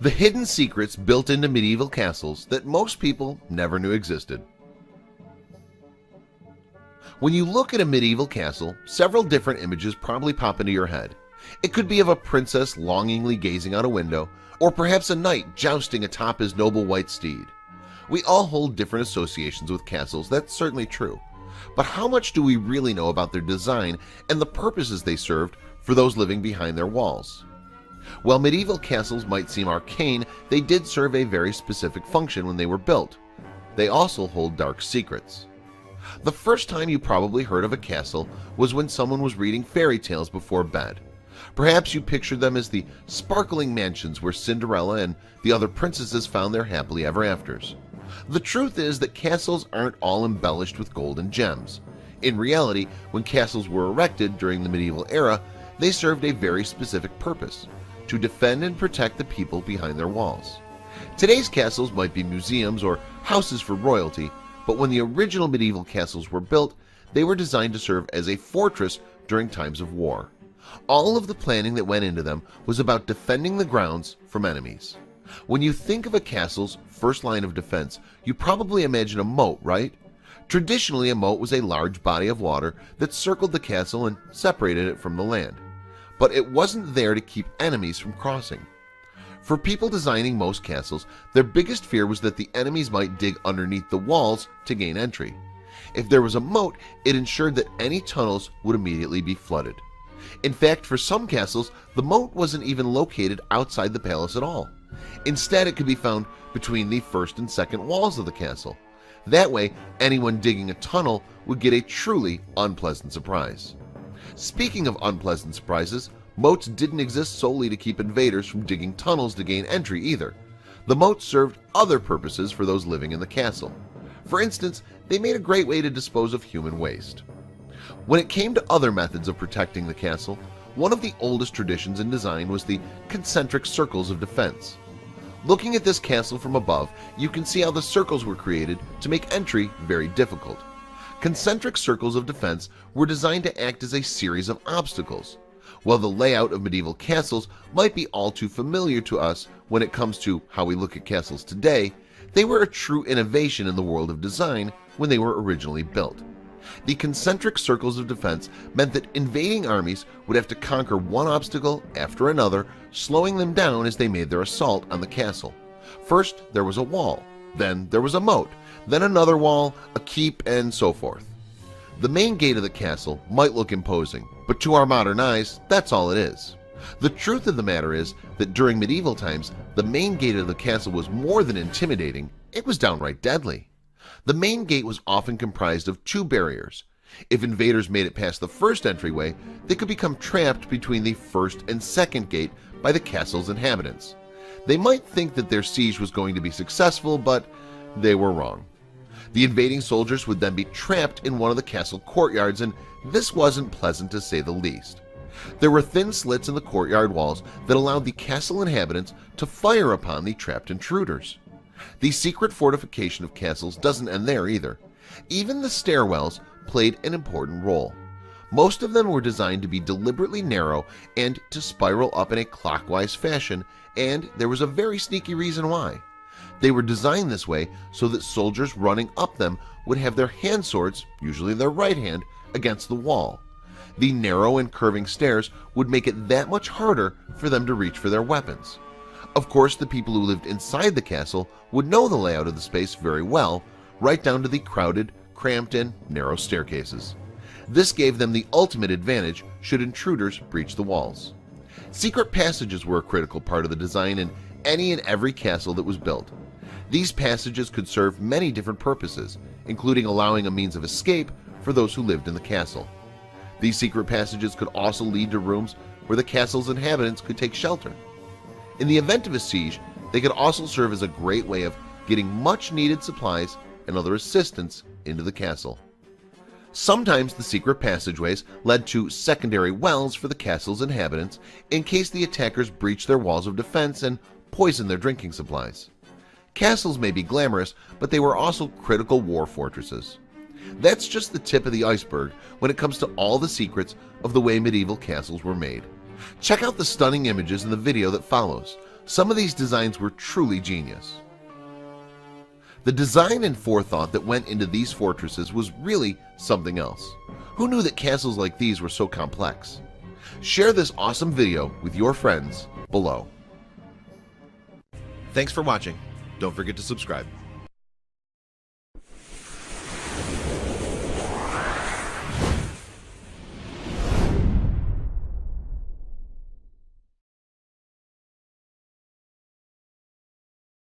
The hidden secrets built into medieval castles that most people never knew existed. When you look at a medieval castle, several different images probably pop into your head. It could be of a princess longingly gazing out a window, or perhaps a knight jousting atop his noble white steed. We all hold different associations with castles, that's certainly true. But how much do we really know about their design and the purposes they served for those living behind their walls? While medieval castles might seem arcane, they did serve a very specific function when they were built. They also hold dark secrets. The first time you probably heard of a castle was when someone was reading fairy tales before bed. Perhaps you pictured them as the sparkling mansions where Cinderella and the other princesses found their happily ever afters. The truth is that castles aren't all embellished with gold and gems. In reality, when castles were erected during the medieval era, they served a very specific purpose: to defend and protect the people behind their walls. Today's castles might be museums or houses for royalty, but when the original medieval castles were built, they were designed to serve as a fortress during times of war. All of the planning that went into them was about defending the grounds from enemies. When you think of a castle's first line of defense, you probably imagine a moat, right? Traditionally, a moat was a large body of water that circled the castle and separated it from the land. But it wasn't there to keep enemies from crossing. For people designing most castles, their biggest fear was that the enemies might dig underneath the walls to gain entry. If there was a moat, it ensured that any tunnels would immediately be flooded. In fact, for some castles, the moat wasn't even located outside the palace at all. Instead, it could be found between the first and second walls of the castle. That way, anyone digging a tunnel would get a truly unpleasant surprise. Speaking of unpleasant surprises, moats didn't exist solely to keep invaders from digging tunnels to gain entry either. The moats served other purposes for those living in the castle. For instance, they made a great way to dispose of human waste. When it came to other methods of protecting the castle, one of the oldest traditions in design was the concentric circles of defense. Looking at this castle from above, you can see how the circles were created to make entry very difficult. Concentric circles of defense were designed to act as a series of obstacles. While the layout of medieval castles might be all too familiar to us when it comes to how we look at castles today, they were a true innovation in the world of design when they were originally built. The concentric circles of defense meant that invading armies would have to conquer one obstacle after another, slowing them down as they made their assault on the castle. First, there was a wall, then there was a moat, then another wall, a keep, and so forth. The main gate of the castle might look imposing, but to our modern eyes, that's all it is. The truth of the matter is that during medieval times, the main gate of the castle was more than intimidating, it was downright deadly. The main gate was often comprised of two barriers. If invaders made it past the first entryway, they could become trapped between the first and second gate by the castle's inhabitants. They might think that their siege was going to be successful, but they were wrong. The invading soldiers would then be trapped in one of the castle courtyards, and this wasn't pleasant to say the least. There were thin slits in the courtyard walls that allowed the castle inhabitants to fire upon the trapped intruders. The secret fortification of castles doesn't end there either. Even the stairwells played an important role. Most of them were designed to be deliberately narrow and to spiral up in a clockwise fashion, and there was a very sneaky reason why. They were designed this way so that soldiers running up them would have their hand swords, usually their right hand, against the wall. The narrow and curving stairs would make it that much harder for them to reach for their weapons. Of course, the people who lived inside the castle would know the layout of the space very well, right down to the crowded, cramped, and narrow staircases. This gave them the ultimate advantage should intruders breach the walls. Secret passages were a critical part of the design in any and every castle that was built. These passages could serve many different purposes, including allowing a means of escape for those who lived in the castle. These secret passages could also lead to rooms where the castle's inhabitants could take shelter. In the event of a siege, they could also serve as a great way of getting much-needed supplies and other assistance into the castle. Sometimes the secret passageways led to secondary wells for the castle's inhabitants in case the attackers breached their walls of defense and poisoned their drinking supplies. Castles may be glamorous, but they were also critical war fortresses. That's just the tip of the iceberg when it comes to all the secrets of the way medieval castles were made. Check out the stunning images in the video that follows. Some of these designs were truly genius. The design and forethought that went into these fortresses was really something else. Who knew that castles like these were so complex? Share this awesome video with your friends below. Thanks for watching. Don't forget to subscribe.